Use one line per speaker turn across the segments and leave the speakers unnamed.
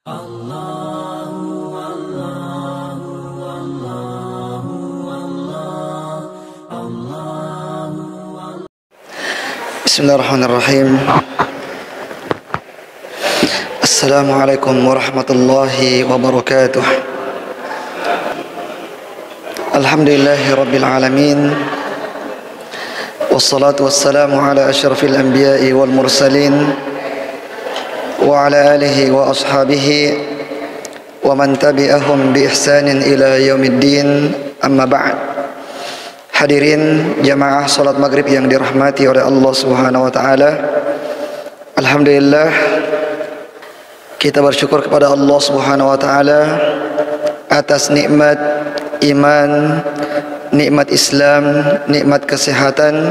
Bismillahirrahmanirrahim. Assalamualaikum warahmatullahi wabarakatuh. Alhamdulillahi rabbil alamin. Wassalatu wassalamu ala asyrafil anbiya'i wal mursalin wa ala alihi wa ashabihi wa man tabi'ahum bi ihsanin ila yaumiddin, amma ba'd. Hadirin jamaah salat maghrib yang dirahmati oleh Allah Subhanahu wa taala. Alhamdulillah, kita bersyukur kepada Allah Subhanahu wa taala atas nikmat iman, nikmat Islam, nikmat kesehatan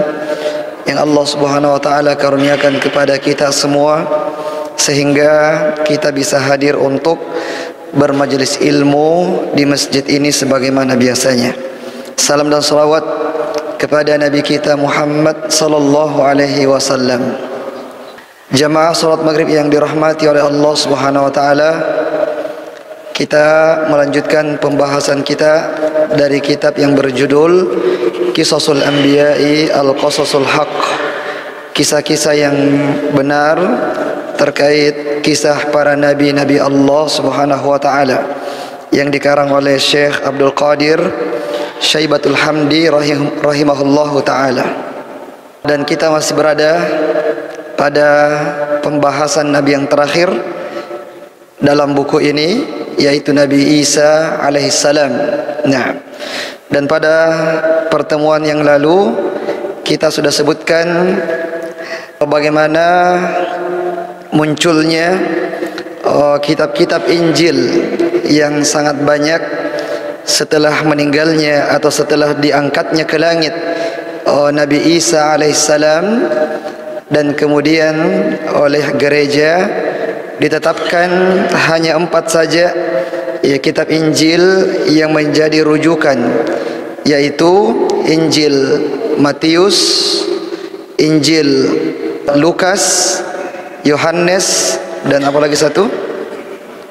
yang Allah Subhanahu wa taala karuniakan kepada kita semua, sehingga kita bisa hadir untuk bermajelis ilmu di masjid ini sebagaimana biasanya. Salam dan salawat kepada Nabi kita Muhammad sallallahu alaihi wasallam. Jamaah salat maghrib yang dirahmati oleh Allah Subhanahu wa taala, kita melanjutkan pembahasan kita dari kitab yang berjudul Qisasul Anbiya'i Al-Qasasul Haq, kisah-kisah yang benar terkait kisah para nabi-nabi Allah Subhanahu wa taala, yang dikarang oleh Syekh Abdul Qadir Syaibatul Hamdi rahimahullahu ta'ala. Dan kita masih berada pada pembahasan Nabi yang terakhir dalam buku ini, yaitu Nabi Isa alaihissalam. Nah, dan pada pertemuan yang lalu kita sudah sebutkan bagaimana munculnya kitab-kitab Injil yang sangat banyak setelah meninggalnya atau setelah diangkatnya ke langit Nabi Isa alaihissalam, dan kemudian oleh gereja ditetapkan hanya 4 saja ya kitab Injil yang menjadi rujukan, yaitu Injil Matius, Injil Lukas, Yohanes, dan apa lagi satu?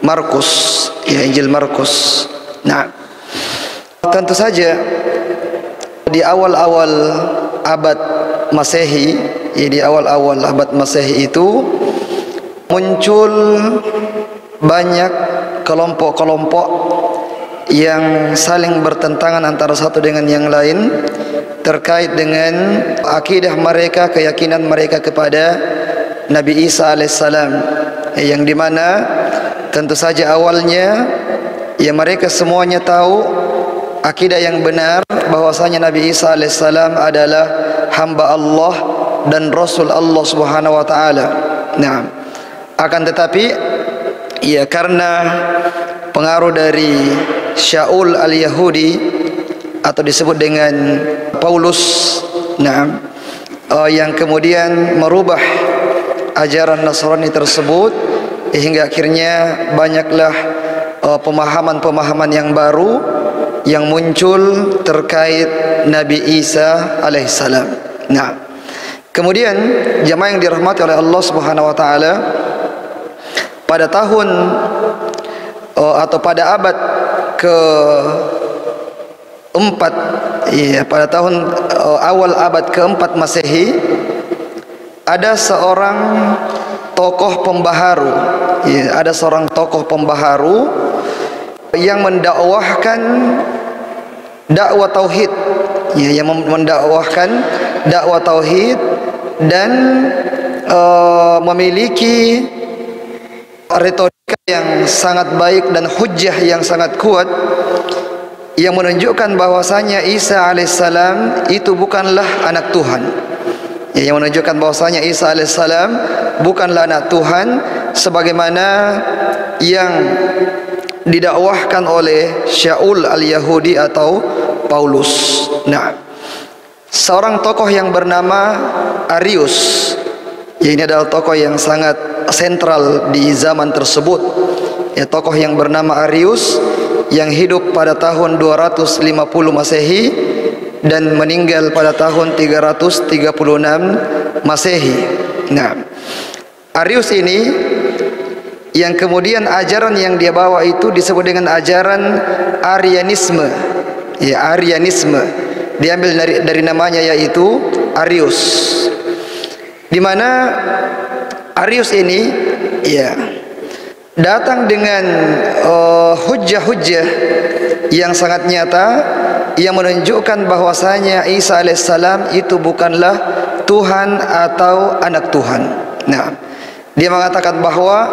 Markus. Ya, Injil Markus. Nah, tentu saja di awal-awal abad Masehi, ya di awal-awal abad Masehi itu muncul banyak kelompok-kelompok yang saling bertentangan antara satu dengan yang lain terkait dengan akidah mereka, keyakinan mereka kepada Nabi Isa alaihissalam, yang dimana tentu saja awalnya ya mereka semuanya tahu akidah yang benar bahwasanya Nabi Isa alaihissalam adalah hamba Allah dan Rasul Allah Subhanahu wa taala. Nah, akan tetapi ya karena pengaruh dari Syaul al-Yahudi atau disebut dengan Paulus, nah, yang kemudian merubah ajaran Nasrani tersebut, hingga akhirnya banyaklah pemahaman-pemahaman yang baru yang muncul terkait Nabi Isa alaihissalam. Nah, kemudian jamaah yang dirahmati oleh Allah Subhanahu wa taala, pada tahun atau pada abad ke-4, ya, pada tahun awal abad ke-4 Masehi, ada seorang tokoh pembaharu, ya, ada seorang tokoh pembaharu yang mendakwahkan dakwah tauhid, ya, yang mendakwahkan dakwah tauhid dan memiliki retorika yang sangat baik dan hujjah yang sangat kuat, yang menunjukkan bahwasanya Isa alaihissalam itu bukanlah anak Tuhan, ya, yang menunjukkan bahwasanya Isa alaihissalam bukanlah anak Tuhan sebagaimana yang didakwahkan oleh Syaul al-Yahudi atau Paulus. Nah, seorang tokoh yang bernama Arius, ya, ini adalah tokoh yang sangat sentral di zaman tersebut, ya, tokoh yang bernama Arius yang hidup pada tahun 250 Masehi dan meninggal pada tahun 336 Masehi. Nah, Arius ini yang kemudian ajaran yang dia bawa itu disebut dengan ajaran Arianisme. Ya, Arianisme diambil dari namanya, yaitu Arius. Di mana Arius ini ya datang dengan hujjah-hujjah yang sangat nyata yang menunjukkan bahwasanya Isa alaihissalam itu bukanlah Tuhan atau anak Tuhan. Nah, dia mengatakan bahwa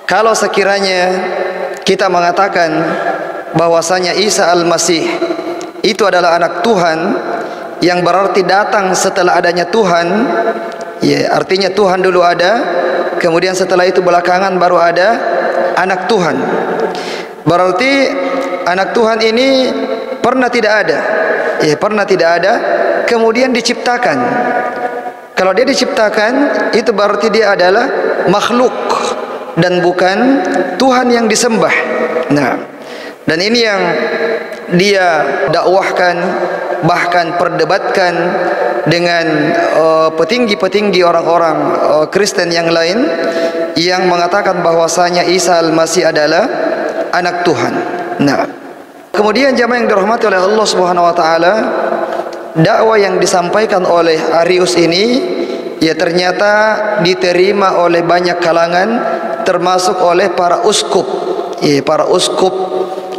kalau sekiranya kita mengatakan bahwasanya Isa al-Masih itu adalah anak Tuhan, yang berarti datang setelah adanya Tuhan, ya, artinya Tuhan dulu ada, kemudian setelah itu belakangan baru ada anak Tuhan. Berarti anak Tuhan ini pernah tidak ada, ya, pernah tidak ada, kemudian diciptakan. Kalau dia diciptakan, itu berarti dia adalah makhluk dan bukan Tuhan yang disembah. Nah, dan ini yang dia dakwahkan, bahkan perdebatkan dengan petinggi-petinggi orang-orang Kristen yang lain yang mengatakan bahwasanya Isa al-Masih adalah anak Tuhan. Nah, kemudian jamaah yang dirahmati oleh Allah Subhanahu wa taala, dakwah yang disampaikan oleh Arius ini ya ternyata diterima oleh banyak kalangan, termasuk oleh para uskup. Ya, para uskup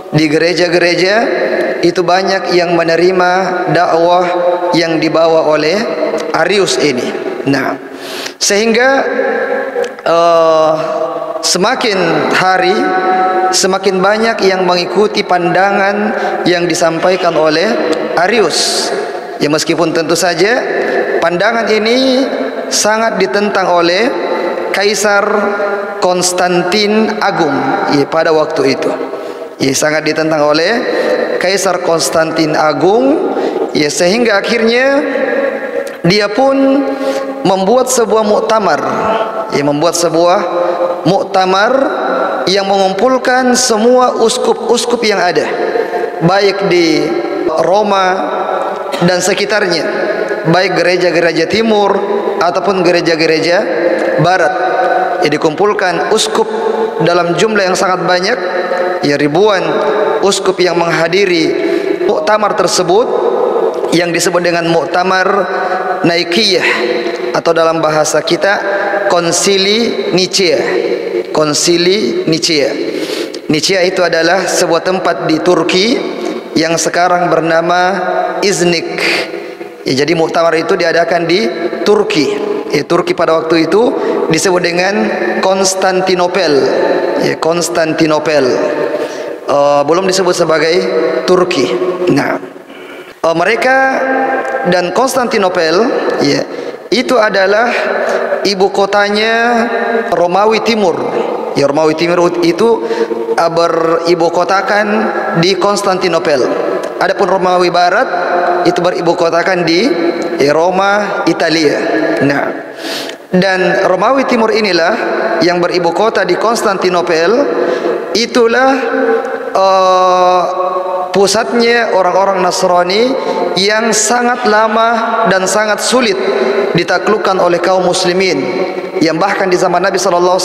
di gereja-gereja itu banyak yang menerima dakwah yang dibawa oleh Arius ini. Nah, sehingga semakin hari semakin banyak yang mengikuti pandangan yang disampaikan oleh Arius. Ya, meskipun tentu saja pandangan ini sangat ditentang oleh Kaisar Konstantin Agung ya, pada waktu itu. Ya, sangat ditentang oleh Kaisar Konstantin Agung ya, sehingga akhirnya dia pun membuat sebuah muktamar, ya, membuat sebuah muktamar yang mengumpulkan semua uskup-uskup yang ada, baik di Roma dan sekitarnya, baik gereja-gereja timur ataupun gereja-gereja barat. Ya, dikumpulkan uskup dalam jumlah yang sangat banyak, ya, ribuan uskup yang menghadiri muktamar tersebut yang disebut dengan muktamar Naikiyah, atau dalam bahasa kita Konsili Nicea. Konsili Nicea. Nicea itu adalah sebuah tempat di Turki yang sekarang bernama Iznik. Ya, jadi muktamar itu diadakan di Turki. Ya, Turki pada waktu itu disebut dengan Konstantinopel. Ya, Konstantinopel. Belum disebut sebagai Turki. Nah, mereka dan Konstantinopel ya, itu adalah ibu kotanya Romawi Timur. Ya, Romawi Timur itu beribu kotakan di Konstantinopel. Adapun Romawi Barat itu beribu kotakan di Roma, Italia. Nah, dan Romawi Timur inilah yang beribu kota di Konstantinopel. Itulah pusatnya orang-orang Nasrani yang sangat lama dan sangat sulit ditaklukkan oleh kaum muslimin, yang bahkan di zaman Nabi SAW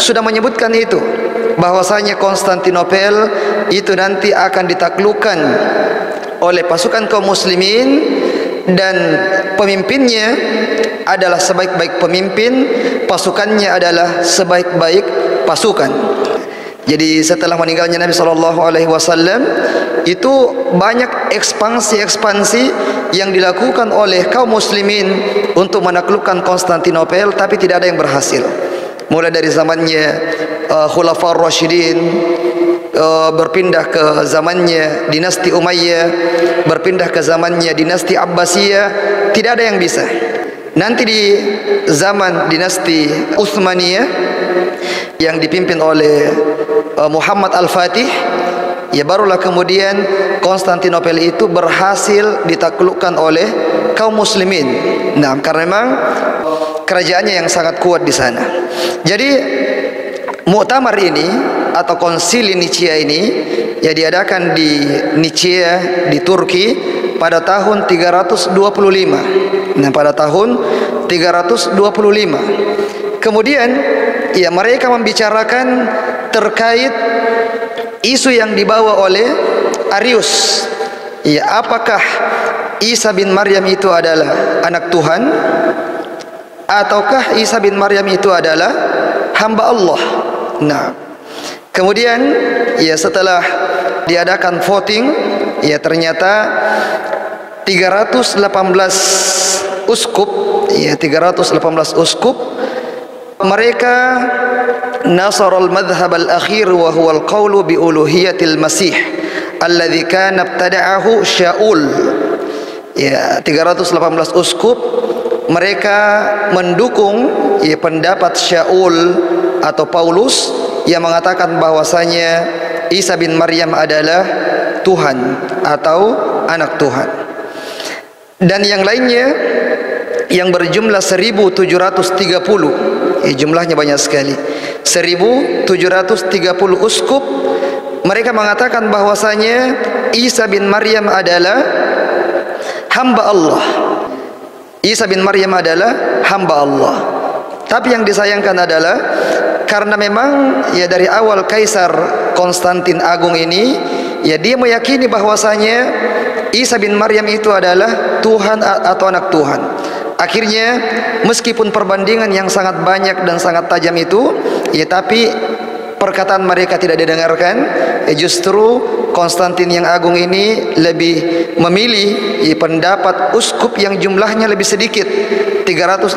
sudah menyebutkan itu, bahwasanya Konstantinopel itu nanti akan ditaklukkan oleh pasukan kaum muslimin, dan pemimpinnya adalah sebaik-baik pemimpin, pasukannya adalah sebaik-baik pasukan. Jadi setelah meninggalnya Nabi SAW itu banyak ekspansi-ekspansi yang dilakukan oleh kaum muslimin untuk menaklukkan Konstantinopel, tapi tidak ada yang berhasil. Mulai dari zamannya Khulafaur Rasyidin, berpindah ke zamannya dinasti Umayyah, berpindah ke zamannya dinasti Abbasiyah, tidak ada yang bisa. Nanti di zaman dinasti Utsmaniyah yang dipimpin oleh Muhammad Al-Fatih, ya, barulah kemudian Konstantinopel itu berhasil ditaklukkan oleh kaum muslimin. Nah, karena memang kerajaannya yang sangat kuat di sana. Jadi muktamar ini atau konsili Nicea ini ya diadakan di Nicea di Turki pada tahun 325. Nah, pada tahun 325. Kemudian ya mereka membicarakan terkait isu yang dibawa oleh Arius. Ya, apakah Isa bin Maryam itu adalah anak Tuhan, ataukah Isa bin Maryam itu adalah hamba Allah? Nah, kemudian ya setelah diadakan voting, ya ternyata 318 uskup, ya 318 uskup mereka nasara al-madhhab al-akhir wa huwa al-qawlu bi uluhiyatil masih alladhi kana ibtada'ahu Shaul. Ya, 318 uskup mereka mendukung ya pendapat Shaul atau Paulus yang mengatakan bahwasanya Isa bin Maryam adalah Tuhan atau anak Tuhan. Dan yang lainnya yang berjumlah 1730, jumlahnya banyak sekali, 1730 uskup mereka mengatakan bahwasanya Isa bin Maryam adalah hamba Allah. Isa bin Maryam adalah hamba Allah. Tapi yang disayangkan adalah karena memang ya dari awal Kaisar Konstantin Agung ini ya dia meyakini bahwasanya Isa bin Maryam itu adalah Tuhan atau anak Tuhan. Akhirnya meskipun perbandingan yang sangat banyak dan sangat tajam itu ya, tapi perkataan mereka tidak didengarkan. Ya, justru Konstantin yang Agung ini lebih memilih ya, pendapat uskup yang jumlahnya lebih sedikit, 318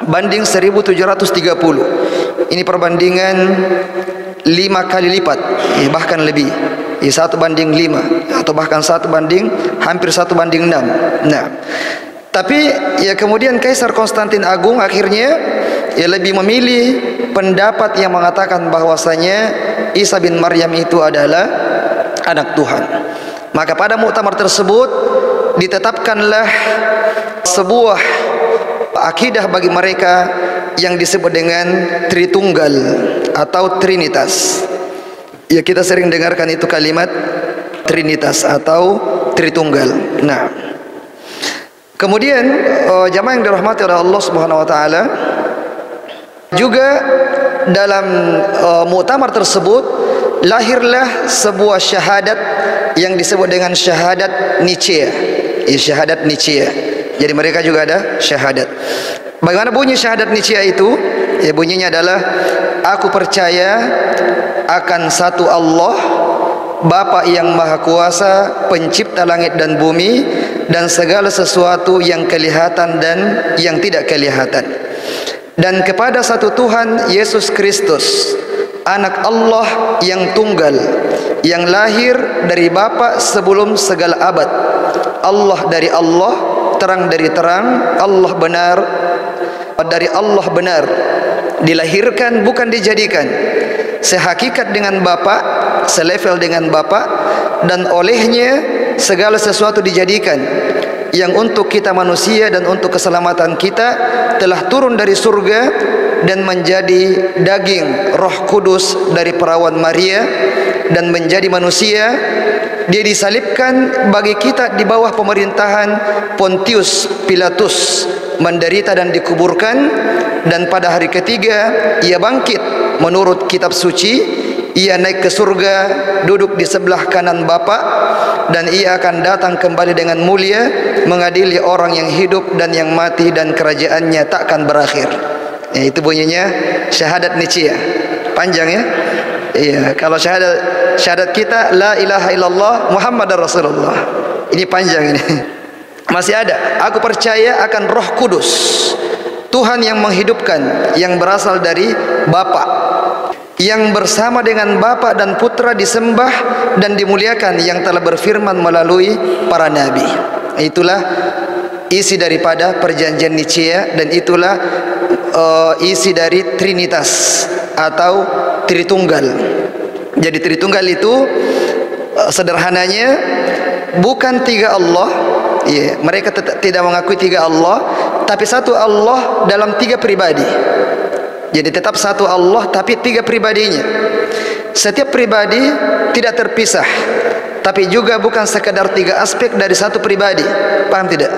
banding 1730. Ini perbandingan 5 kali lipat, ya, bahkan lebih, ya, 1 banding 5 atau bahkan 1 banding hampir 1 banding 6. Nah, tapi ya kemudian Kaisar Konstantin Agung akhirnya ya lebih memilih pendapat yang mengatakan bahwasanya Isa bin Maryam itu adalah anak Tuhan. Maka pada muktamar tersebut ditetapkanlah sebuah akidah bagi mereka yang disebut dengan Tritunggal atau Trinitas. Ya, kita sering dengarkan itu kalimat Trinitas atau Tritunggal. Nah, kemudian jamaah yang dirahmati oleh Allah Subhanahu wa taala, juga dalam muktamar tersebut lahirlah sebuah syahadat yang disebut dengan syahadat Nicea. Ya, syahadat Nicea. Jadi mereka juga ada syahadat. Bagaimana bunyi syahadat Nicea itu? Ya, bunyinya adalah aku percaya akan satu Allah, Bapa yang Maha Kuasa, pencipta langit dan bumi dan segala sesuatu yang kelihatan dan yang tidak kelihatan, dan kepada satu Tuhan Yesus Kristus, anak Allah yang tunggal, yang lahir dari Bapa sebelum segala abad, Allah dari Allah, terang dari terang, Allah benar dari Allah benar, dilahirkan bukan dijadikan, sehakikat dengan Bapa, selevel dengan Bapa, dan olehnya segala sesuatu dijadikan, yang untuk kita manusia dan untuk keselamatan kita telah turun dari surga dan menjadi daging Roh Kudus dari perawan Maria dan menjadi manusia. Dia disalibkan bagi kita di bawah pemerintahan Pontius Pilatus, menderita dan dikuburkan, dan pada hari ketiga ia bangkit menurut kitab suci. Ia naik ke surga, duduk di sebelah kanan Bapa, dan ia akan datang kembali dengan mulia mengadili orang yang hidup dan yang mati, dan kerajaannya takkan berakhir. Ya, itu bunyinya syahadat Nicea. Panjang ya. Iya, kalau syahadat kita la ilaha illallah Muhammadar Rasulullah. Ini panjang ini. Masih ada. Aku percaya akan Roh Kudus, Tuhan yang menghidupkan, yang berasal dari Bapa, yang bersama dengan Bapa dan Putra disembah dan dimuliakan, yang telah berfirman melalui para nabi. Itulah isi daripada perjanjian Nicea, dan itulah isi dari Trinitas atau Tritunggal. Jadi Tritunggal itu sederhananya bukan 3 Allah. Ya, mereka tidak mengakui 3 Allah, tapi satu Allah dalam 3 pribadi. Jadi tetap satu Allah tapi 3 pribadinya. Setiap pribadi tidak terpisah, tapi juga bukan sekadar 3 aspek dari satu pribadi. Paham tidak?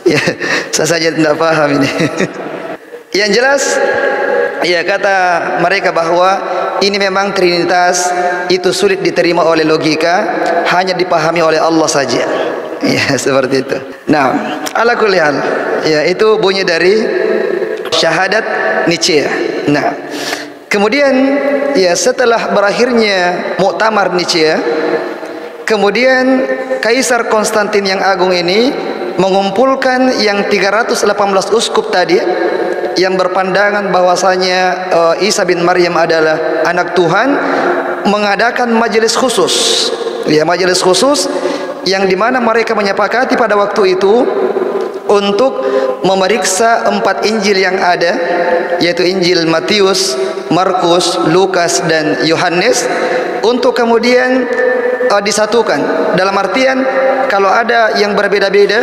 Ya, saya saja tidak paham ini. Yang jelas Ya, kata mereka bahwa ini memang Trinitas itu sulit diterima oleh logika, hanya dipahami oleh Allah saja. Ya, seperti itu. Nah, ala kulli hal, ya itu bunyi dari syahadat Nicea. Nah, kemudian ya setelah berakhirnya Muktamar Nicea, kemudian Kaisar Konstantin yang agung ini mengumpulkan yang 318 uskup tadi yang berpandangan bahwasanya Isa bin Maryam adalah anak Tuhan, mengadakan majelis khusus. Ya, majelis khusus yang dimana mereka menyepakati pada waktu itu untuk memeriksa 4 Injil yang ada, yaitu Injil Matius, Markus, Lukas dan Yohanes, untuk kemudian disatukan. Dalam artian kalau ada yang berbeda-beda,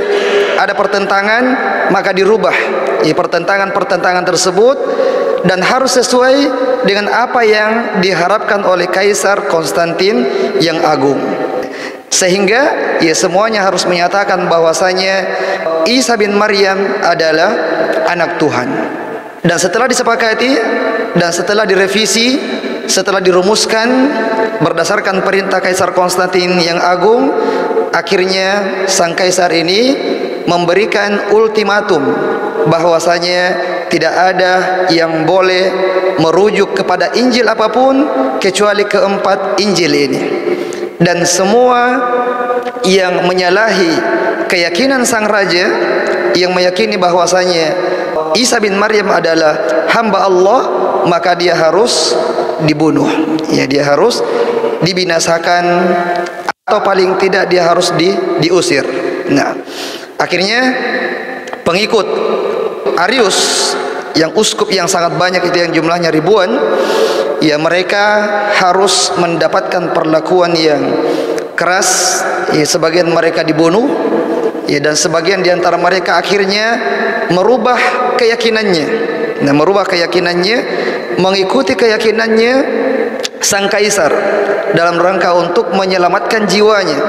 ada pertentangan, maka dirubah pertentangan tersebut, dan harus sesuai dengan apa yang diharapkan oleh Kaisar Konstantin yang agung. Sehingga ya semuanya harus menyatakan bahwasanya Isa bin Maryam adalah anak Tuhan. Dan setelah disepakati dan setelah direvisi, setelah dirumuskan berdasarkan perintah Kaisar Konstantin yang agung, akhirnya sang kaisar ini memberikan ultimatum bahwasanya tidak ada yang boleh merujuk kepada Injil apapun kecuali keempat Injil ini. Dan semua yang menyalahi keyakinan sang raja, yang meyakini bahwasanya Isa bin Maryam adalah hamba Allah, maka dia harus dibunuh. Ya, dia harus dibinasakan, atau paling tidak dia harus diusir. Nah, akhirnya pengikut Arius yang uskup yang sangat banyak itu, yang jumlahnya ribuan, ya mereka harus mendapatkan perlakuan yang keras. Ya, sebagian mereka dibunuh, ya, dan sebagian di antara mereka akhirnya merubah keyakinannya. Nah, merubah keyakinannya, mengikuti keyakinannya sang kaisar dalam rangka untuk menyelamatkan jiwanya,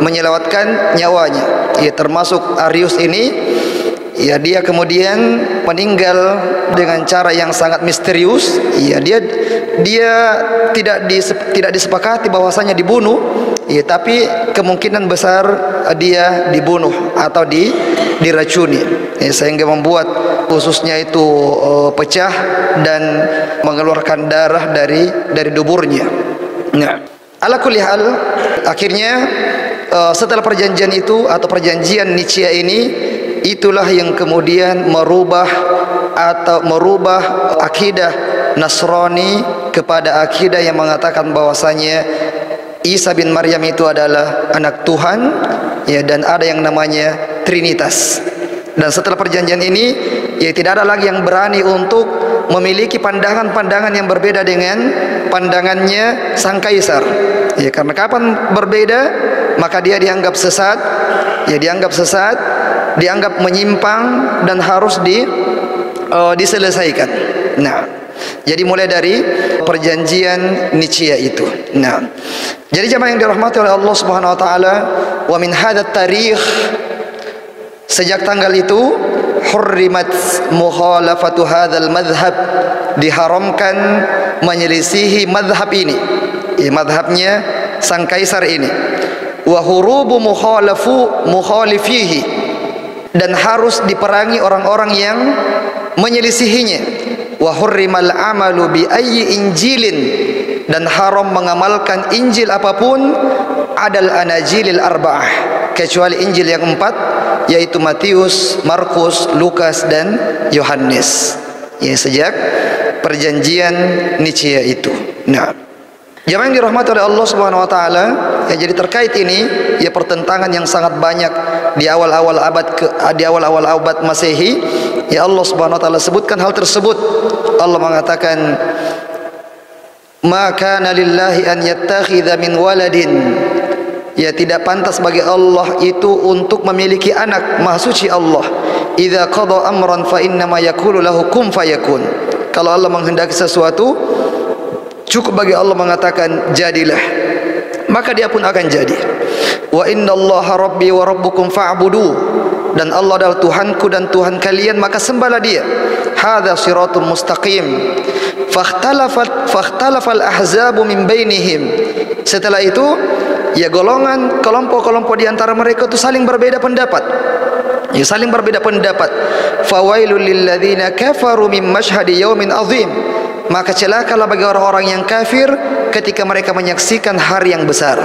menyelamatkan nyawanya. Ya, termasuk Arius ini, ya dia kemudian meninggal dengan cara yang sangat misterius. Ya, dia tidak disepakati bahwasanya dibunuh, ya, tapi kemungkinan besar dia dibunuh atau diracuni, ya, sehingga membuat ususnya itu pecah dan mengeluarkan darah dari duburnya. Nah, ala kulli hal, akhirnya setelah perjanjian itu atau perjanjian Nicea ini, itulah yang kemudian merubah akidah Nasrani kepada akidah yang mengatakan bahwasanya Isa bin Maryam itu adalah anak Tuhan, ya, dan ada yang namanya Trinitas. Dan setelah perjanjian ini, ya tidak ada lagi yang berani untuk memiliki pandangan-pandangan yang berbeda dengan pandangannya sang kaisar. Ya, karena kapan berbeda, maka dia dianggap sesat, ya dianggap sesat, dianggap menyimpang, dan harus diselesaikan. Nah, jadi mulai dari perjanjian Nicea itu. Nah, jadi jemaah yang dirahmati oleh Allah Subhanahu wa taala, wa min hadat tarikh, sejak tanggal itu hurrimat mukhalafatu hadzal madhhab, diharamkan menyelisihi madhab ini, ya, madhabnya sang kaisar ini, wa hurubu mukhalifihi, dan harus diperangi orang-orang yang menyelisihinya, wa hurrimal amalu bi ayyi injilin, dan haram mengamalkan Injil apapun, adal anajilil arba'ah, kecuali Injil yang 4, yaitu Matius, Markus, Lukas dan Yohanes. Ya, sejak perjanjian Nicea itu. Nah, jemaah yang dirahmati oleh Allah Subhanahu wa taala, ya, jadi terkait ini, ya pertentangan yang sangat banyak di awal-awal abad Masehi, ya Allah Subhanahu wa taala sebutkan hal tersebut. Allah mengatakan, "Ma kana lillahi an yattakhidha min waladin." Ya, tidak pantas bagi Allah itu untuk memiliki anak. Maha suci Allah. Idza qada amran fa inna ma yaqulu lahu kun fayakun. Kalau Allah menghendaki sesuatu, cukup bagi Allah mengatakan jadilah, maka dia pun akan jadi. Wa innallaha rabbi wa rabbukum fa'budu, dan Allah adalah Tuhanku dan Tuhan kalian, maka sembahlah dia. hadza shiratum mustaqim fakhtalafal ahzabu min bainihim. Setelah itu ya golongan kelompok-kelompok di antara mereka itu saling berbeda pendapat. Ya, saling berbeda pendapat. Fawailul lil ladzina kafaru min mashhadi yaumin azim. Maka celakalah bagi orang-orang yang kafir ketika mereka menyaksikan hari yang besar.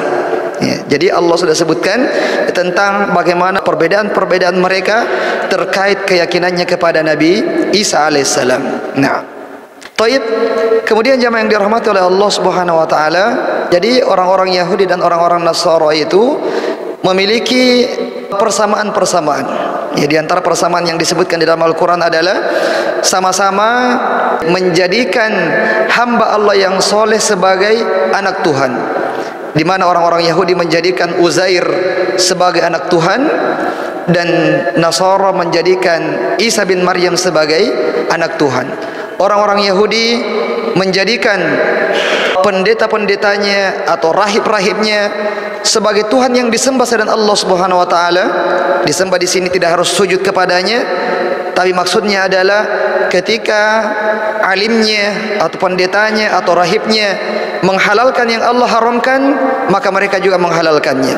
Ya, jadi Allah sudah sebutkan tentang bagaimana perbedaan-perbedaan mereka terkait keyakinannya kepada Nabi Isa alaihissalam. Nah, taib. Kemudian jamaah yang dirahmati oleh Allah Subhanahu wa taala, jadi orang-orang Yahudi dan orang-orang Nasara itu memiliki persamaan-persamaan. Ya, di antara persamaan yang disebutkan di dalam Al-Quran adalah sama-sama menjadikan hamba Allah yang soleh sebagai anak Tuhan. Di mana orang-orang Yahudi menjadikan Uzair sebagai anak Tuhan dan Nasara menjadikan Isa bin Maryam sebagai anak Tuhan. Orang-orang Yahudi menjadikan pendeta-pendetanya atau rahib-rahibnya sebagai Tuhan yang disembah selain Allah Subhanahu wa taala. Disembah di sini tidak harus sujud kepadanya, tapi maksudnya adalah ketika alimnya atau pendetanya atau rahibnya menghalalkan yang Allah haramkan, maka mereka juga menghalalkannya.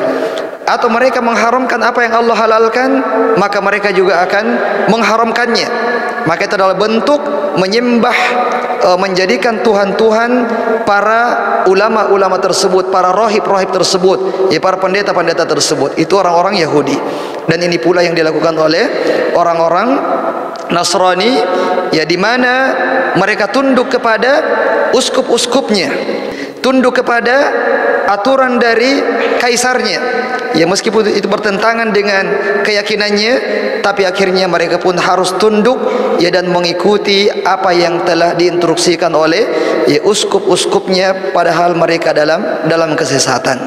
Atau mereka mengharamkan apa yang Allah halalkan, maka mereka juga akan mengharamkannya. Maka itu adalah bentuk menyembah, menjadikan Tuhan-Tuhan para ulama-ulama tersebut, para rahib-rahib tersebut, ya para pendeta-pendeta tersebut. Itu orang-orang Yahudi. Dan ini pula yang dilakukan oleh orang-orang Nasrani, ya di mana mereka tunduk kepada uskup-uskupnya, tunduk kepada aturan dari kaisarnya. Ya meskipun itu bertentangan dengan keyakinannya, tapi akhirnya mereka pun harus tunduk ya dan mengikuti apa yang telah diinstruksikan oleh ya uskup-uskupnya, padahal mereka dalam kesesatan.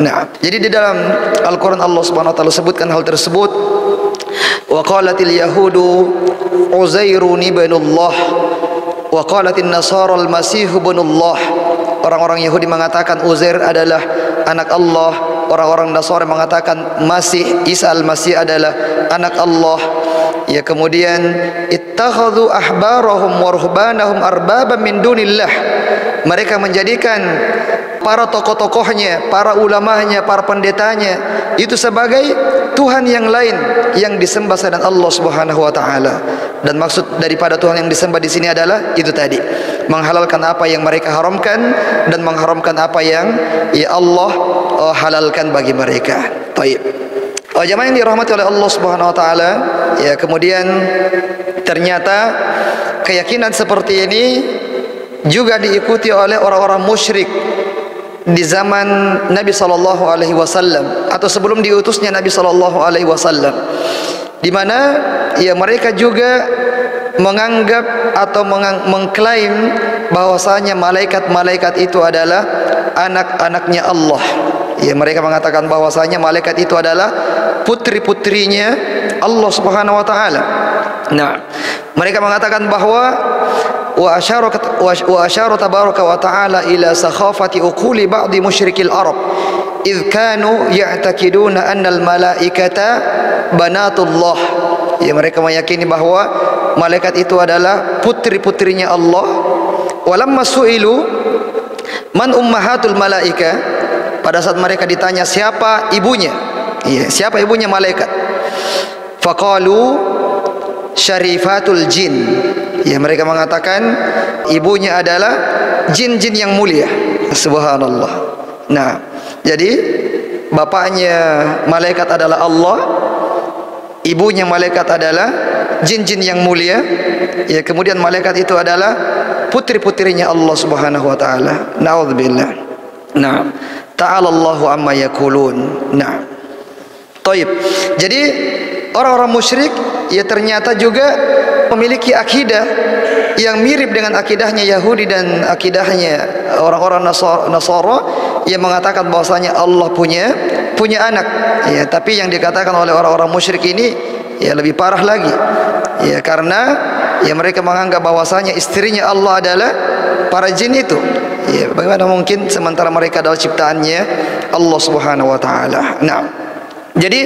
Nah, jadi di dalam Al-Quran Allah Subhanahu wa taala sebutkan hal tersebut. Wa qalatil yahudu Uzairun ibnullah wa qalatin nasara al-masih ibnullah. Orang-orang Yahudi mengatakan Uzair adalah anak Allah, orang-orang Nasara mengatakan Masih Isa al-Masih adalah anak Allah. Ya kemudian ittakhadhu ahbarahum wa ruhbanahum arbaban min dunillah. Mereka menjadikan para tokoh-tokohnya, para ulamanya, para pendetanya itu sebagai Tuhan yang lain yang disembah selain Allah Subhanahu wa taala. Dan maksud daripada Tuhan yang disembah di sini adalah itu tadi, menghalalkan apa yang mereka haramkan dan mengharamkan apa yang ya Allah halalkan bagi mereka. Baik. Jamaah yang dirahmati oleh Allah Subhanahu wa taala, ya kemudian ternyata keyakinan seperti ini juga diikuti oleh orang-orang musyrik di zaman Nabi sallallahu alaihi wasallam atau sebelum diutusnya Nabi sallallahu alaihi wasallam, di mana ya mereka juga menganggap atau mengklaim bahwasanya malaikat-malaikat itu adalah anak-anaknya Allah. Ya mereka mengatakan bahwasanya malaikat itu adalah putri-putrinya Allah Subhanahu wa taala. Nah, mereka mengatakan bahwa wa asyara tabaraka wa ta'ala ila sakhafati uquli ba'di musyrikil arab idh kanu ya'taqiduna anna al malaikata banatullah. Ya mereka meyakini bahwa malaikat itu adalah putri-putrinya Allah. Walamma su'ilu man ummahatul malaika, pada saat mereka ditanya siapa ibunya, ya siapa ibunya malaikat, faqalu syarifatul jin. Ya mereka mengatakan ibunya adalah jin-jin yang mulia. Subhanallah. Nah, jadi bapaknya malaikat adalah Allah, ibunya malaikat adalah jin-jin yang mulia. Ya kemudian malaikat itu adalah putri-putrinya Allah Subhanahu wa taala. Nauzubillah. Nah, ta'ala Allahu amma yaqulun. Nah. Taib. Jadi orang-orang musyrik ya ternyata juga memiliki akidah yang mirip dengan akidahnya Yahudi dan akidahnya orang-orang Nasara yang mengatakan bahwasanya Allah punya anak. Ya, tapi yang dikatakan oleh orang-orang musyrik ini ya lebih parah lagi. Ya karena ya mereka menganggap bahwasanya istrinya Allah adalah para jin itu. Ya bagaimana mungkin sementara mereka adalah ciptaannya Allah Subhanahu wa taala. Nah, Jadi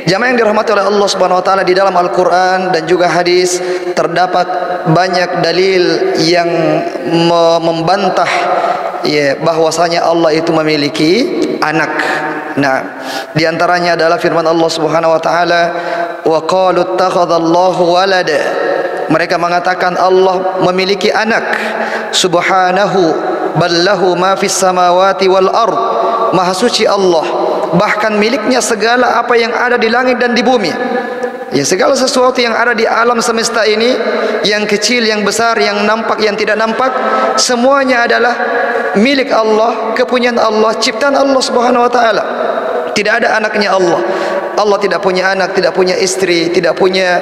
jamaah yang dirahmati oleh Allah Subhanahu wa taala, di dalam Al-Qur'an dan juga hadis terdapat banyak dalil yang membantah ya bahwasanya Allah itu memiliki anak. Nah, di antaranya adalah firman Allah Subhanahu wa taala, wa qalu ittakhadallahu walada. Mereka mengatakan Allah memiliki anak. Subhanahu ballahu ma fis samawati wal ard. Maha suci Allah, bahkan miliknya segala apa yang ada di langit dan di bumi. Ya, segala sesuatu yang ada di alam semesta ini, yang kecil, yang besar, yang nampak, yang tidak nampak, semuanya adalah milik Allah, kepunyaan Allah, ciptaan Allah Subhanahu wa taala. Tidak ada anaknya Allah. Allah tidak punya anak, tidak punya istri, tidak punya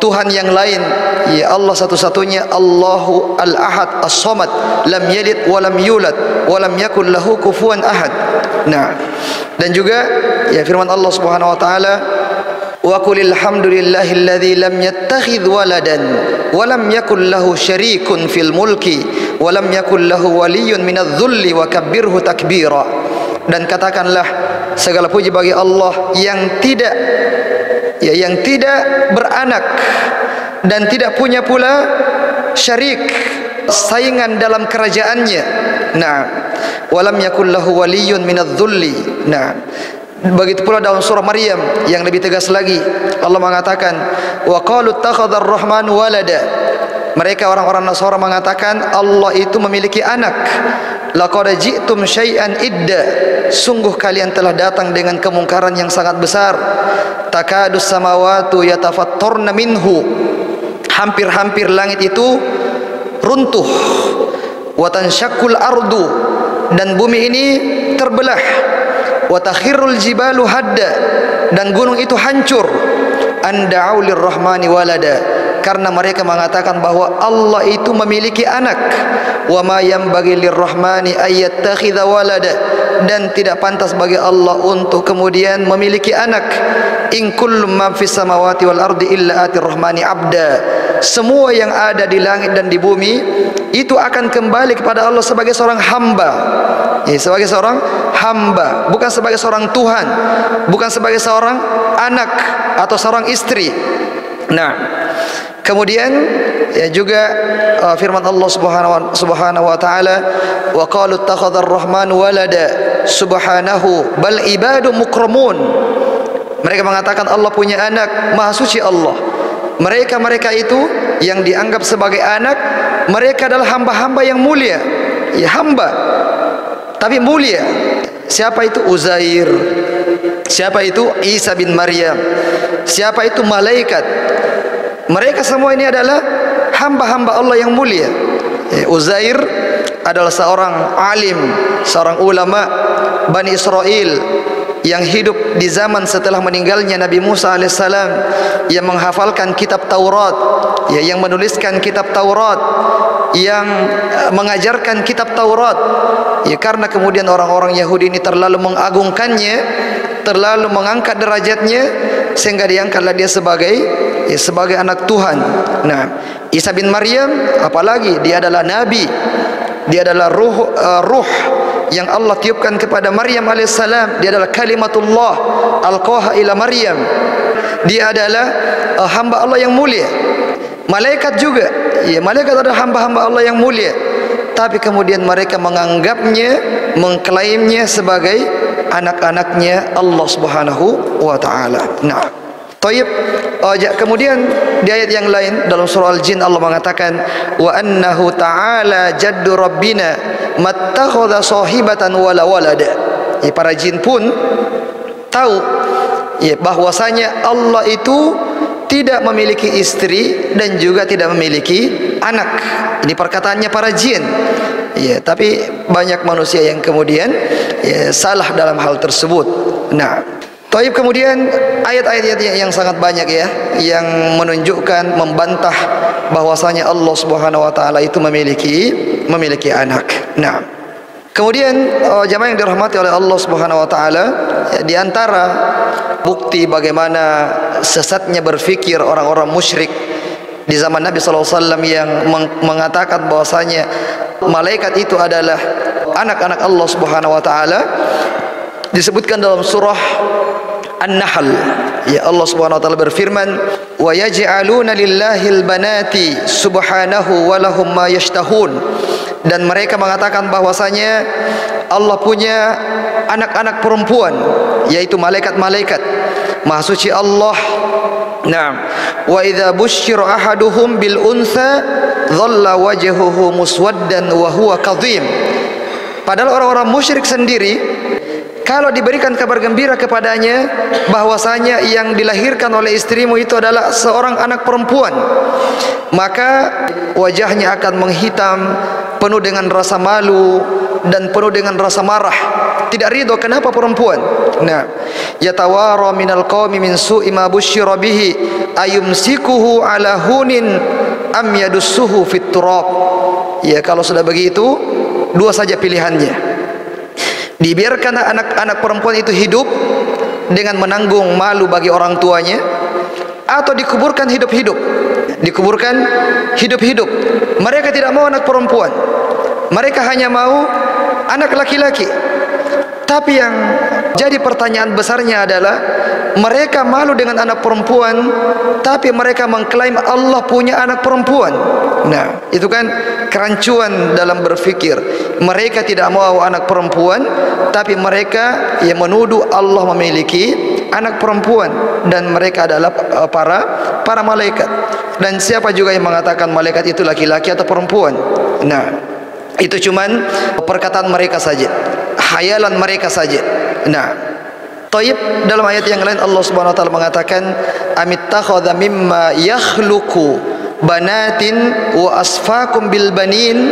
Tuhan yang lain. Ya, Allah satu-satunya, Allahu al-ahad as-samad, lam yalid wa lam yulad wa lam yakul lahu kufuwan ahad. Nah, dan juga ya firman Allah Subhanahu wa taala, wa qulil hamdulillahilladzi lam yattakhidh waladan wa lam yakul lahu syarikun fil mulki wa lam yakul lahu waliyyun minadh-dhulli wa kabbirhu takbira. Dan katakanlah segala puji bagi Allah yang tidak beranak dan tidak punya pula syarik, saingan dalam kerajaannya. Nah, walam yakul lahu waliyyun minadh-dhulli. Nah, begitu pula dalam surah Maryam yang lebih tegas lagi, Allah mengatakan, wa qalu ittakhadhar rahmanu walada. Mereka orang-orang Nasara mengatakan Allah itu memiliki anak. Laqad ji'tum syai'an idda. Sungguh kalian telah datang dengan kemungkaran yang sangat besar. Takadus samawatu yatafattarna minhu. Hampir-hampir langit itu runtuh. Wa tanshaqqul ardu, dan bumi ini terbelah. Wa takhirrul jibalu hadda, dan gunung itu hancur. Anda'u lirrahmani walada, karena mereka mengatakan bahwa Allah itu memiliki anak. Wa ma yanbaghi lirrahmani ayyattakhidha walada, dan tidak pantas bagi Allah untuk kemudian memiliki anak. In kullu man fis samawati wal ardi illa atir rahmani abda. Semua yang ada di langit dan di bumi itu akan kembali kepada Allah sebagai seorang hamba. Ya, sebagai seorang hamba, bukan sebagai seorang Tuhan, bukan sebagai seorang anak atau seorang istri. Nah, kemudian ya juga firman Allah Subhanahu wa taala, wa qalu ittakhadhar rahmanu walada subhanahu bal ibadu mukramun. Mereka mengatakan Allah punya anak, maha suci Allah. Mereka itu yang dianggap sebagai anak, mereka adalah hamba-hamba yang mulia. Ya, hamba tapi mulia. Siapa itu Uzair? Siapa itu Isa bin Maryam? Siapa itu malaikat? Mereka semua ini adalah hamba-hamba Allah yang mulia. Uzair adalah seorang alim, seorang ulama Bani Israel yang hidup di zaman setelah meninggalnya Nabi Musa alaihissalam, yang menghafalkan kitab Taurat, ya, yang menuliskan kitab Taurat, yang mengajarkan kitab Taurat. Ya, karena kemudian orang-orang Yahudi ini terlalu mengagungkannya, terlalu mengangkat derajatnya, sehingga diangkatlah dia sebagai anak Tuhan. Nah, Isa bin Maryam apalagi, dia adalah nabi, dia adalah ruh yang Allah tiupkan kepada Maryam alaihissalam. Dia adalah kalimatullah alqaha ila Maryam. Dia adalah hamba Allah yang mulia. Malaikat juga, ya, malaikat adalah hamba-hamba Allah yang mulia. Tapi kemudian mereka menganggapnya, mengklaimnya sebagai anak-anaknya Allah Subhanahu wa taala. Nah, Taib. Kemudian di ayat yang lain dalam surah Al-Jin Allah mengatakan, wa annahu ta'ala jaddu rabbina mattakhadha sahibatan wala walada. Ya, para jin pun tahu ya bahwasanya Allah itu tidak memiliki istri dan juga tidak memiliki anak. Ini perkataannya para jin. Ya, tapi banyak manusia yang kemudian ya, salah dalam hal tersebut. Nah, Taib, kemudian ayat-ayat yang sangat banyak ya, yang menunjukkan, membantah bahwasanya Allah Subhanahu wa taala itu memiliki anak. Nah, kemudian jamaah yang dirahmati oleh Allah Subhanahu wa taala, ya, di antara bukti bagaimana sesatnya berfikir orang-orang musyrik di zaman Nabi sallallahu alaihi wasallam yang mengatakan bahwasanya malaikat itu adalah anak-anak Allah Subhanahu wa taala, disebutkan dalam surah An-Nahl. Ya, Allah Subhanahu wa taala berfirman, "Wa yaj'aluna lillahil banati subhanahu wa lahum ma yashtahun." Dan mereka mengatakan bahwasanya Allah punya anak-anak perempuan, yaitu malaikat-malaikat. Maha suci Allah. Naam. Wa idza busyira ahaduhum bil untha dhalla wajhuhu muswaddan wa huwa kadhim. Padahal orang-orang musyrik sendiri, kalau diberikan kabar gembira kepadanya bahwasanya yang dilahirkan oleh istrimu itu adalah seorang anak perempuan, maka wajahnya akan menghitam, penuh dengan rasa malu dan penuh dengan rasa marah, tidak ridho. Kenapa perempuan? Nah, yatawara minal qaumi min su'i ma busyira bihi ayumsikuhu ala hunin am yadussuhu fit turab. Ya, kalau sudah begitu, dua saja pilihannya. Dibiarkan anak-anak perempuan itu hidup dengan menanggung malu bagi orang tuanya, atau dikuburkan hidup-hidup. Dikuburkan hidup-hidup. Mereka tidak mau anak perempuan, mereka hanya mau anak laki-laki. Tapi yang jadi pertanyaan besarnya adalah, mereka malu dengan anak perempuan, tapi mereka mengklaim Allah punya anak perempuan. Nah, itu kan kerancuan dalam berfikir. Mereka tidak mau anak perempuan, tapi mereka yang menuduh Allah memiliki anak perempuan, dan mereka adalah para malaikat. Dan siapa juga yang mengatakan malaikat itu laki-laki atau perempuan? Nah, itu cuman perkataan mereka saja, khayalan mereka saja. Nah, Taib, dalam ayat yang lain Allah Subhanahu wa taala mengatakan, amittakhadha mimma yakhluqu banatin wa asfaakum bil banin.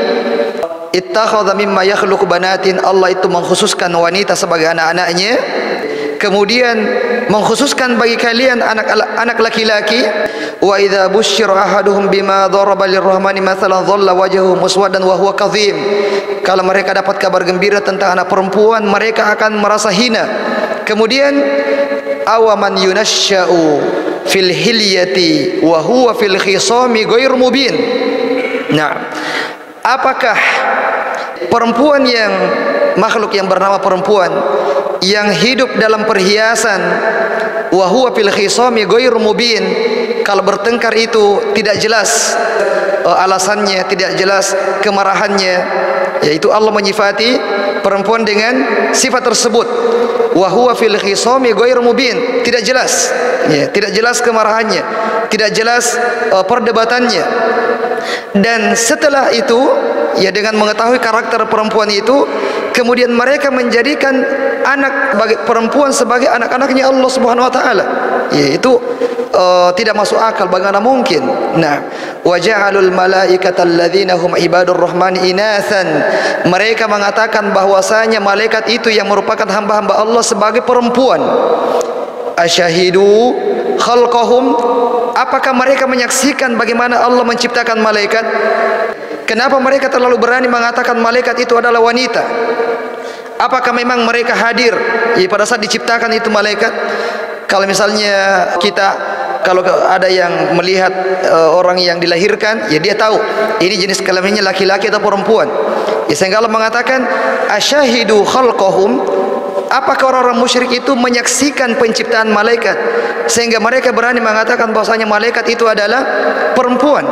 Ittakhadha mimma yakhluqu banatin, Allah itu mengkhususkan wanita sebagai anak-anaknya, kemudian mengkhususkan bagi kalian anak laki-laki. Wa idza busyira ahaduhum bima daraba lirrahmani mathalan dhalla wajhuhu muswaddan wa huwa kadhim. Kalau mereka dapat kabar gembira tentang anak perempuan, mereka akan merasa hina. Kemudian awaman yunasya'u fil hilyati wa huwa fil khisami ghairu mubin. Nah, apakah perempuan yang makhluk yang bernama perempuan yang hidup dalam perhiasan wa huwa fil khisami ghairu mubin, kalau bertengkar itu tidak jelas alasannya, tidak jelas kemarahannya, yaitu Allah menyifati perempuan dengan sifat tersebut, wa huwa fil khisami ghairu mubin, tidak jelas, ya, tidak jelas kemarahannya, tidak jelas perdebatannya. Dan setelah itu, ya, dengan mengetahui karakter perempuan itu, kemudian mereka menjadikan anak bagi perempuan sebagai anak-anaknya Allah Subhanahu wa taala. Ya, itu tidak masuk akal, bagaimana mungkin? Nah, waja'alul malaikata alladzina hum ibadur rahmani inathan. Mereka mengatakan bahwasanya malaikat itu yang merupakan hamba-hamba Allah sebagai perempuan. Asyahidu khalqahum, apakah mereka menyaksikan bagaimana Allah menciptakan malaikat? Kenapa mereka terlalu berani mengatakan malaikat itu adalah wanita? Apakah memang mereka hadir pada saat diciptakan itu malaikat? Kalau misalnya kalau ada yang melihat orang yang dilahirkan, ya dia tahu ini jenis kelaminnya laki-laki atau perempuan. Ya, sehingga Allah mengatakan asyahidu khalqahum, apakah orang-orang musyrik itu menyaksikan penciptaan malaikat sehingga mereka berani mengatakan bahwasanya malaikat itu adalah perempuan?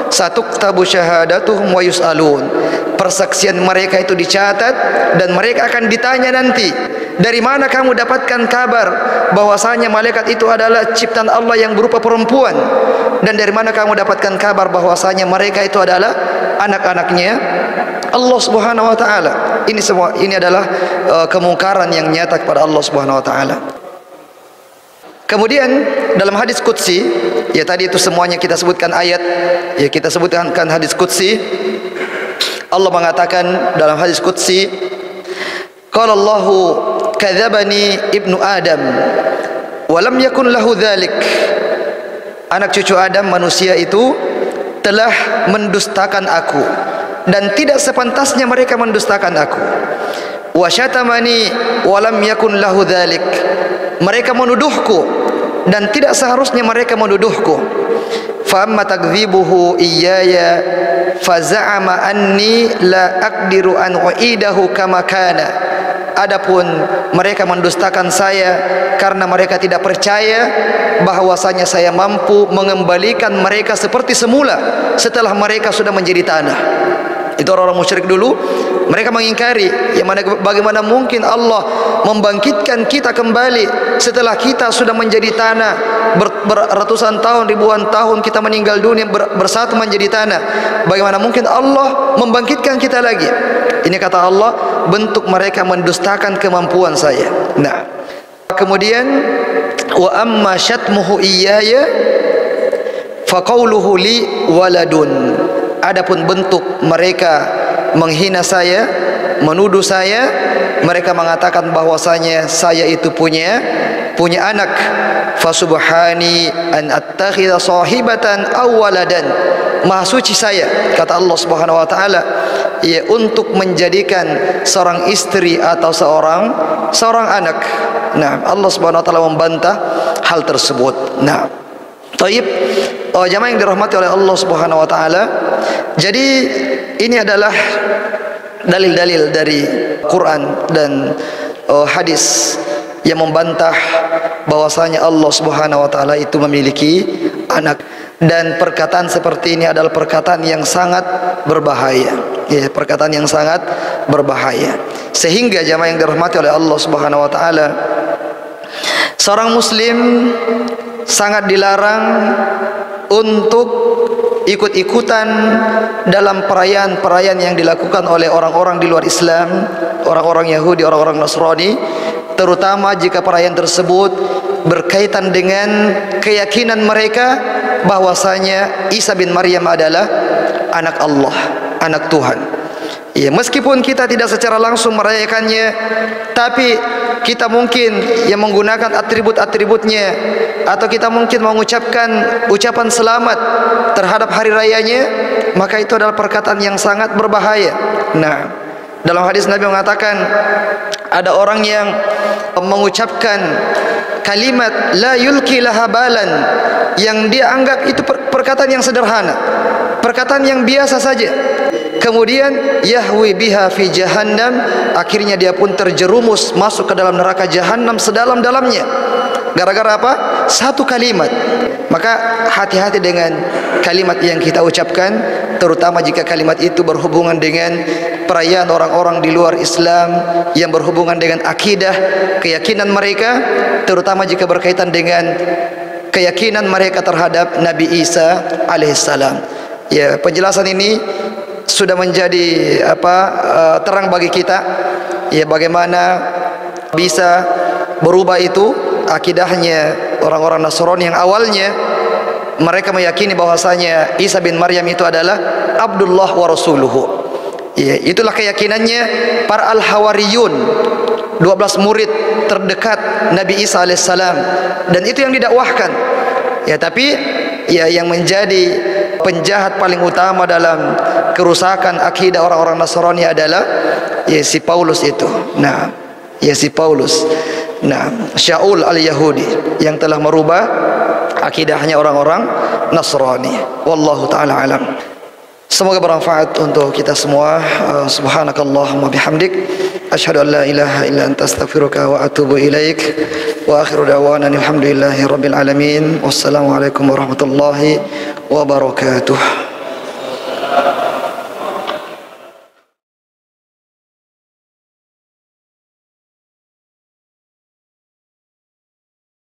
Satuktabu syahadatuhum wa yus'alun, persaksian mereka itu dicatat dan mereka akan ditanya nanti, dari mana kamu dapatkan kabar bahwasanya malaikat itu adalah ciptaan Allah yang berupa perempuan, dan dari mana kamu dapatkan kabar bahwasanya mereka itu adalah anak-anaknya Allah Subhanahu wa taala. Ini adalah kemungkaran yang nyata kepada Allah Subhanahu wa taala. Kemudian dalam hadis qudsi, ya tadi itu semuanya kita sebutkan ayat, ya kita sebutkan hadis qudsi. Allah mengatakan dalam hadis qudsi, qala Allahu kadzabani ibnu Adam wa lam yakun lahu dzalik. Anak cucu Adam, manusia itu telah mendustakan aku dan tidak sepantasnya mereka mendustakan aku. Wa syatamani wa lam yakun lahu dzalik. Mereka menuduhku dan tidak seharusnya mereka menuduhku. Fa amma takdzibuhu iyaya fa za'ama anni la aqdiru an u'idahu kama kana. adapun mereka mendustakan saya karena mereka tidak percaya bahwasanya saya mampu mengembalikan mereka seperti semula setelah mereka sudah menjadi tanah. Itu orang-orang musyrik dulu. Mereka mengingkari, bagaimana mungkin Allah membangkitkan kita kembali setelah kita sudah menjadi tanah, beratusan tahun, ribuan tahun kita meninggal dunia bersatu menjadi tanah. Bagaimana mungkin Allah membangkitkan kita lagi? Ini kata Allah, bentuk mereka mendustakan kemampuan saya. Nah, kemudian wa amma syatmuhu iyaya faqauluhu li waladun. Adapun bentuk mereka menghina saya, menuduh saya, mereka mengatakan bahwasanya saya itu punya anak. Fasubhani an attakhidha sahibatan aw waladan. Maha suci saya, kata Allah Subhanahu wa taala, ya, untuk menjadikan seorang istri atau seorang anak. Nah, Allah Subhanahu wa taala membantah hal tersebut. Nah, taib, jamaah yang dirahmati oleh Allah Subhanahu wa taala. Jadi ini adalah dalil-dalil dari Quran dan hadis yang membantah bahwasanya Allah Subhanahu wa taala itu memiliki anak, dan perkataan seperti ini adalah perkataan yang sangat berbahaya. Ya, perkataan yang sangat berbahaya. Sehingga jamaah yang dirahmati oleh Allah Subhanahu wa taala, seorang muslim sangat dilarang untuk ikut-ikutan dalam perayaan-perayaan yang dilakukan oleh orang-orang di luar Islam, orang-orang Yahudi, orang-orang Nasrani, terutama jika perayaan tersebut berkaitan dengan keyakinan mereka bahwasanya Isa bin Maryam adalah anak Allah, anak Tuhan. Ya, meskipun kita tidak secara langsung merayakannya, tapi kita mungkin yang menggunakan atribut-atributnya, atau kita mungkin mengucapkan ucapan selamat terhadap hari rayanya, maka itu adalah perkataan yang sangat berbahaya. Nah, dalam hadis Nabi mengatakan ada orang yang mengucapkan kalimat la yulki laha balan, yang dia anggap itu perkataan yang sederhana, perkataan yang biasa saja. Kemudian yahwi biha fi jahannam, akhirnya dia pun terjerumus masuk ke dalam neraka jahanam sedalam-dalamnya. Gara-gara apa? Satu kalimat. Maka hati-hati dengan kalimat yang kita ucapkan, terutama jika kalimat itu berhubungan dengan perayaan orang-orang di luar Islam, yang berhubungan dengan akidah, keyakinan mereka, terutama jika berkaitan dengan keyakinan mereka terhadap Nabi Isa alaihissalam. Ya, penjelasan ini sudah menjadi terang bagi kita, ya, bagaimana bisa berubah itu akidahnya orang-orang Nasrani yang awalnya mereka meyakini bahwasanya Isa bin Maryam itu adalah Abdullah wa Rasuluhu. Ya, itulah keyakinannya para al-Hawariyun, 12 murid terdekat Nabi Isa alaihissalam, dan itu yang didakwahkan. Ya, tapi ya, yang menjadi penjahat paling utama dalam kerusakan akidah orang-orang Nasrani adalah ya si Paulus itu. Nah, ya si Paulus. Nah, Syaul al-Yahudi yang telah merubah akidahnya orang-orang Nasrani. Wallahu taala alam. Semoga bermanfaat untuk kita semua. Subhanakallahumma bihamdik, asyhadu an la ilaha illa anta, astaghfiruka wa atubu ilaik. Wa akhiru da'wana alhamdulillahi rabbil alamin. Wassalamualaikum warahmatullahi wabarakatuh.